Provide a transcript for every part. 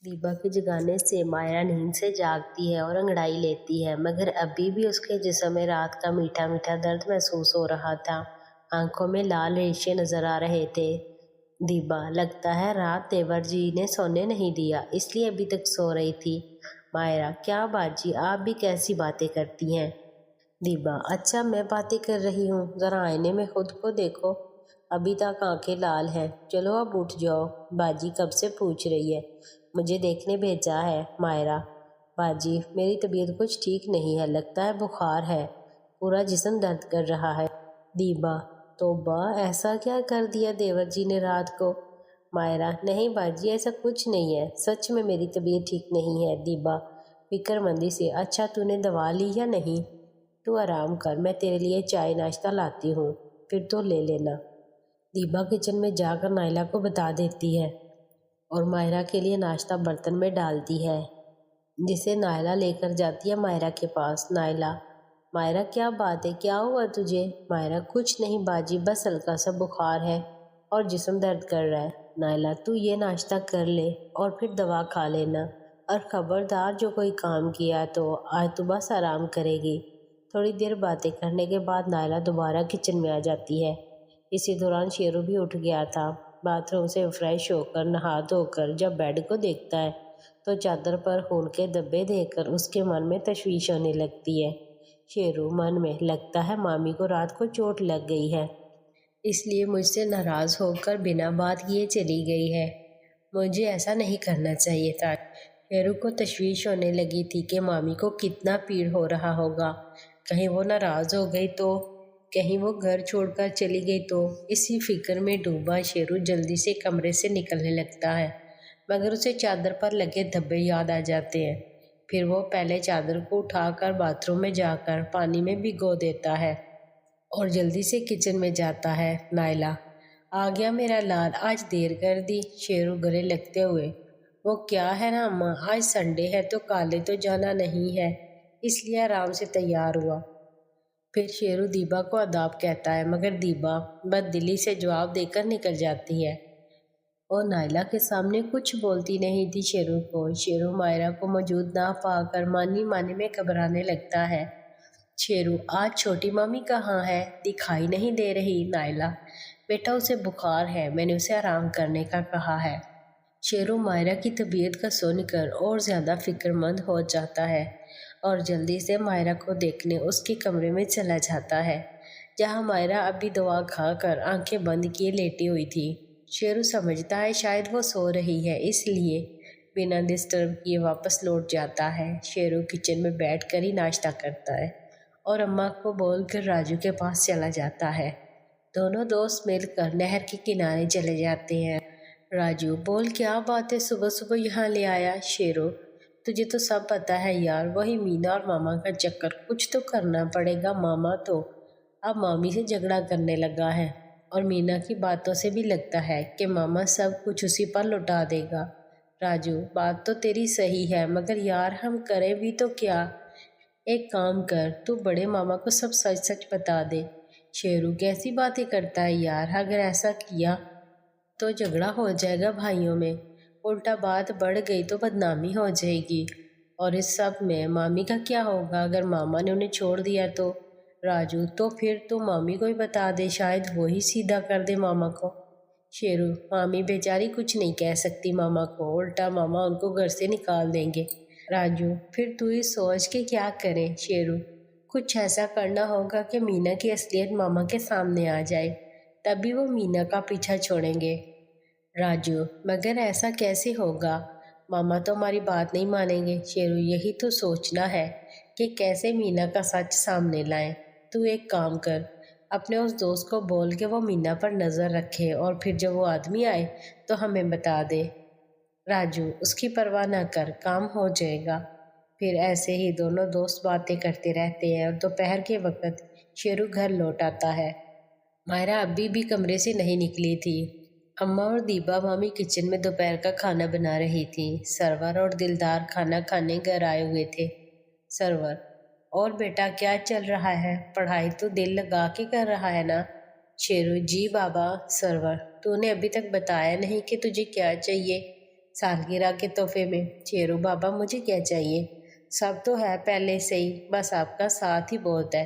दीपा के जगाने से मायरा नींद से जागती है और अंगड़ाई लेती है, मगर अभी भी उसके जिस्म में रात का मीठा मीठा दर्द महसूस हो रहा था। आंखों में लाल रेशे नजर आ रहे थे। दीपा, लगता है रात देवर जी ने सोने नहीं दिया, इसलिए अभी तक सो रही थी। मायरा, क्या बाजी, आप भी कैसी बातें करती हैं? दीपा, अच्छा मैं बातें कर रही हूँ, जरा आईने में खुद को देखो, अभी तक आंखें लाल हैं। चलो अब उठ जाओ, बाजी कब से पूछ रही है, मुझे देखने भेजा है। मायरा, बाजी मेरी तबीयत कुछ ठीक नहीं है, लगता है बुखार है, पूरा जिस्म दर्द कर रहा है। दीपा, तौबा, ऐसा क्या कर दिया देवर जी ने रात को? मायरा, नहीं बाजी, ऐसा कुछ नहीं है, सच में मेरी तबीयत ठीक नहीं है। दीपा फिक्रमंदी से, अच्छा तूने दवा ली या नहीं? तू आराम कर, मैं तेरे लिए चाय नाश्ता लाती हूँ, फिर तो ले लेना। दीपा किचन में जाकर नायला को बता देती है और मायरा के लिए नाश्ता बर्तन में डालती है, जिसे नायला लेकर जाती है मायरा के पास। नायला, मायरा क्या बात है, क्या हुआ तुझे? मायरा, कुछ नहीं बाजी, बस हल्का सा बुखार है और जिस्म दर्द कर रहा है। नायला, तू ये नाश्ता कर ले और फिर दवा खा लेना, और खबरदार जो कोई काम किया तो आज तो बस आराम करेगी। थोड़ी देर बातें करने के बाद नायला दोबारा किचन में आ जाती है। इसी दौरान शेरू भी उठ गया था। बाथरूम से फ्रेश होकर नहा धोकर जब बेड को देखता है तो चादर पर खून के धब्बे देखकर उसके मन में तशवीश होने लगती है। शेरू मन में, लगता है मामी को रात को चोट लग गई है, इसलिए मुझसे नाराज होकर बिना बात किए चली गई है, मुझे ऐसा नहीं करना चाहिए था। शेरू को तशवीश होने लगी थी कि मामी को कितना पीड़ हो रहा होगा, कहीं वो नाराज हो गई तो, कहीं वो घर छोड़कर चली गई तो। इसी फिक्र में डूबा शेरू जल्दी से कमरे से निकलने लगता है, मगर उसे चादर पर लगे धब्बे याद आ जाते हैं। फिर वो पहले चादर को उठाकर बाथरूम में जाकर पानी में भिगो देता है और जल्दी से किचन में जाता है। नायला, आ गया मेरा लाल, आज देर कर दी। शेरू गले लगते हुए, वो क्या है ना अम्मा, आज संडे है तो कॉलेज तो जाना नहीं है, इसलिए आराम से तैयार हुआ। फिर शेरू दीपा को आदाब कहता है, मगर दीपा बददिली से जवाब देकर निकल जाती है और नायला के सामने कुछ बोलती नहीं थी शेरू को। शेरू मायरा को मौजूद ना पाकर मानी मानी में घबराने लगता है। शेरू, आज छोटी मामी कहाँ है, दिखाई नहीं दे रही। नायला, बेटा उसे बुखार है, मैंने उसे आराम करने का कहा है। शेरू मायरा की तबीयत का सुनकर और ज़्यादा फिक्रमंद हो जाता है और जल्दी से मायरा को देखने उसके कमरे में चला जाता है, जहां मायरा अभी दवा खाकर आंखें बंद किए लेटी हुई थी। शेरू समझता है शायद वो सो रही है, इसलिए बिना डिस्टर्ब किए वापस लौट जाता है। शेरू किचन में बैठकर ही नाश्ता करता है और अम्मा को बोलकर राजू के पास चला जाता है। दोनों दोस्त मिलकर नहर के किनारे चले जाते हैं। राजू, बोल क्या बात है, सुबह सुबह यहाँ ले आया? शेरू, तुझे तो सब पता है यार, वही मीना और मामा का चक्कर, कुछ तो करना पड़ेगा। मामा तो अब मामी से झगड़ा करने लगा है और मीना की बातों से भी लगता है कि मामा सब कुछ उसी पर लौटा देगा। राजू, बात तो तेरी सही है, मगर यार हम करें भी तो क्या? एक काम कर, तू बड़े मामा को सब सच सच बता दे। शेरू, कैसी बातें करता है यार, अगर ऐसा किया तो झगड़ा हो जाएगा भाइयों में, उल्टा बात बढ़ गई तो बदनामी हो जाएगी। और इस सब में मामी का क्या होगा अगर मामा ने उन्हें छोड़ दिया तो? राजू, तो फिर तो मामी को ही बता दे, शायद वो ही सीधा कर दे मामा को। शेरू, मामी बेचारी कुछ नहीं कह सकती मामा को, उल्टा मामा उनको घर से निकाल देंगे। राजू, फिर तू ही सोच के क्या करें। शेरू, कुछ ऐसा करना होगा कि मीना की असलियत मामा के सामने आ जाए, तभी वो मीना का पीछा छोड़ेंगे। राजू, मगर ऐसा कैसे होगा, मामा तो हमारी बात नहीं मानेंगे। शेरू, यही तो सोचना है कि कैसे मीना का सच सामने लाएं। तू एक काम कर, अपने उस दोस्त को बोल के वो मीना पर नज़र रखे और फिर जब वो आदमी आए तो हमें बता दे। राजू, उसकी परवाह ना कर, काम हो जाएगा। फिर ऐसे ही दोनों दोस्त बातें करते रहते हैं और दोपहर के वक्त शेरू घर लौट आता है। मायरा अभी भी कमरे से नहीं निकली थी। अम्मा और दीपा मामी किचन में दोपहर का खाना बना रही थी। सरवर और दिलदार खाना खाने घर आए हुए थे। सरवर, और बेटा क्या चल रहा है, पढ़ाई तो दिल लगा के कर रहा है ना? शेरू, जी बाबा। सरवर, तूने अभी तक बताया नहीं कि तुझे क्या चाहिए। सालगिरह के तोहफे में। शेरू बाबा मुझे क्या चाहिए, सब तो है पहले से ही, बस आपका साथ ही बहुत है।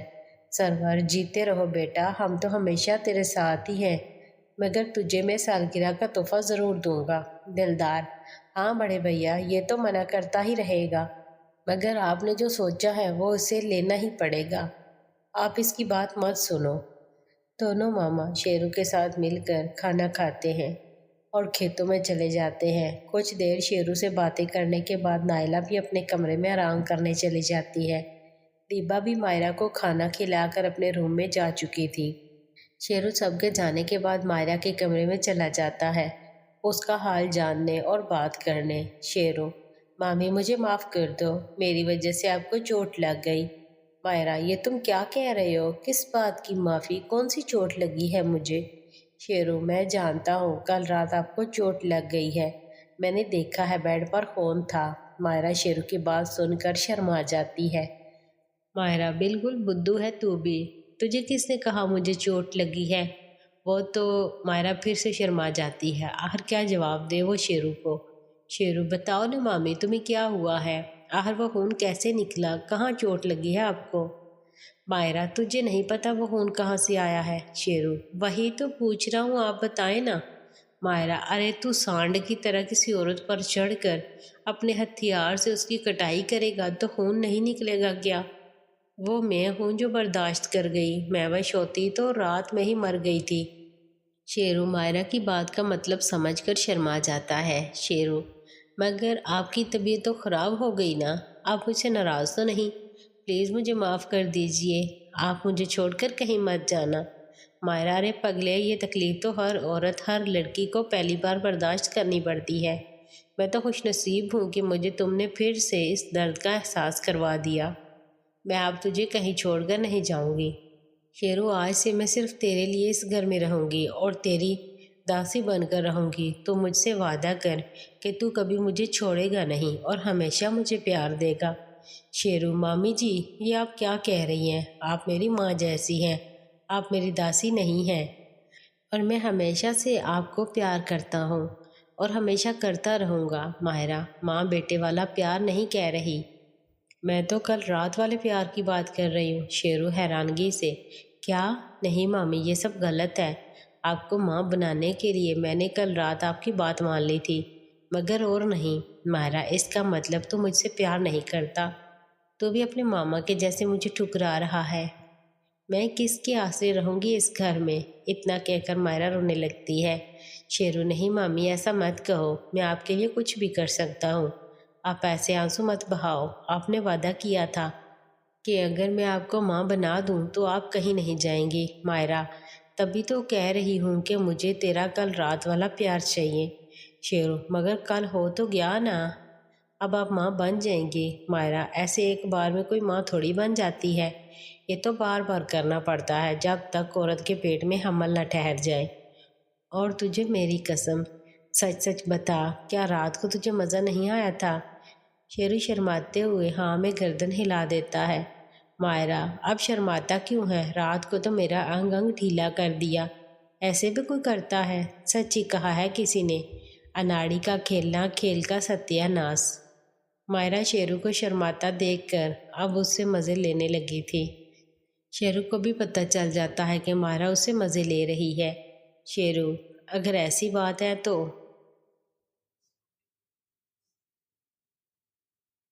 सरवर जीते रहो बेटा, हम तो हमेशा तेरे साथ ही हैं, मगर तुझे मैं सालगिरह का तोहफा ज़रूर दूंगा। दिलदार हाँ बड़े भैया, ये तो मना करता ही रहेगा, मगर आपने जो सोचा है वो उसे लेना ही पड़ेगा, आप इसकी बात मत सुनो। दोनों मामा शेरू के साथ मिलकर खाना खाते हैं और खेतों में चले जाते हैं। कुछ देर शेरू से बातें करने के बाद नायला भी अपने कमरे में आराम करने चली जाती है। दीबा भी मायरा को खाना खिलाकर अपने रूम में जा चुकी थी। शेरू सबके जाने के बाद मायरा के कमरे में चला जाता है, उसका हाल जानने और बात करने। शेरू मामी मुझे माफ़ कर दो, मेरी वजह से आपको चोट लग गई। मायरा ये तुम क्या कह रहे हो, किस बात की माफ़ी, कौन सी चोट लगी है मुझे। शेरू मैं जानता हूँ कल रात आपको चोट लग गई है, मैंने देखा है, बेड पर खून था। मायरा शेरू की बात सुनकर शर्मा जाती है। मायरा बिल्कुल बुद्धू है तू भी, तुझे किसने कहा मुझे चोट लगी है। वो तो मायरा फिर से शर्मा जाती है, आखिर क्या जवाब दे वो शेरू को। शेरू बताओ ना मामी तुम्हें क्या हुआ है, आखिर वो खून कैसे निकला, कहाँ चोट लगी है आपको। मायरा तुझे नहीं पता वो खून कहाँ से आया है। शेरू वही तो पूछ रहा हूँ, आप बताएं ना। मायरा अरे तू सांड की तरह किसी औरत पर चढ़कर अपने हथियार से उसकी कटाई करेगा तो खून नहीं निकलेगा क्या। वो मैं हूँ जो बर्दाश्त कर गई, मैं वश होती तो रात में ही मर गई थी। शेरू मायरा की बात का मतलब समझकर शर्मा जाता है। शेरू मगर आपकी तबीयत तो ख़राब हो गई ना, आप मुझसे नाराज़ तो नहीं, प्लीज़ मुझे माफ़ कर दीजिए, आप मुझे छोड़कर कहीं मत जाना। मायरा अरे पगले, ये तकलीफ़ तो हर औरत हर लड़की को पहली बार बर्दाश्त करनी पड़ती है, मैं तो खुशनसीब हूँ कि मुझे तुमने फिर से इस दर्द का एहसास करवा दिया। मैं अब तुझे कहीं छोड़कर नहीं जाऊंगी। शेरू आज से मैं सिर्फ तेरे लिए इस घर में रहूंगी और तेरी दासी बनकर रहूंगी। तू मुझसे वादा कर कि तू कभी मुझे छोड़ेगा नहीं और हमेशा मुझे प्यार देगा। शेरू मामी जी ये आप क्या कह रही हैं, आप मेरी माँ जैसी हैं, आप मेरी दासी नहीं हैं, और मैं हमेशा से आपको प्यार करता हूँ और हमेशा करता रहूँगा। मायरा माँ बेटे वाला प्यार नहीं कह रही, मैं तो कल रात वाले प्यार की बात कर रही हूँ। शेरू हैरानगी से क्या, नहीं मामी ये सब गलत है, आपको माँ बनाने के लिए मैंने कल रात आपकी बात मान ली थी, मगर और नहीं। मायरा इसका मतलब तो मुझसे प्यार नहीं करता, तो भी अपने मामा के जैसे मुझे ठुकरा रहा है, मैं किसके आसरे रहूँगी इस घर में। इतना कहकर मायरा रोने लगती है। शेरू नहीं मामी ऐसा मत कहो, मैं आपके लिए कुछ भी कर सकता हूँ, आप ऐसे आंसू मत बहाओ, आपने वादा किया था कि अगर मैं आपको माँ बना दूँ तो आप कहीं नहीं जाएंगी। मायरा तभी तो कह रही हूँ कि मुझे तेरा कल रात वाला प्यार चाहिए। शेरू मगर कल हो तो गया ना, अब आप माँ बन जाएंगी। मायरा ऐसे एक बार में कोई माँ थोड़ी बन जाती है, ये तो बार बार करना पड़ता है जब तक औरत के पेट में हमल न ठहर जाए। और तुझे मेरी कसम, सच सच बता, क्या रात को तुझे मज़ा नहीं आया था। शेरू शर्माते हुए हाँ में गर्दन हिला देता है। मायरा अब शर्माता क्यों है, रात को तो मेरा अंग अंग ढीला कर दिया, ऐसे भी कोई करता है। सच ही कहा है किसी ने, अनाड़ी का खेलना खेल का सत्यानाश। मायरा शेरू को शर्माता देखकर अब उससे मज़े लेने लगी थी। शेरू को भी पता चल जाता है कि मायरा उससे मज़े ले रही है। शेरू अगर ऐसी बात है तो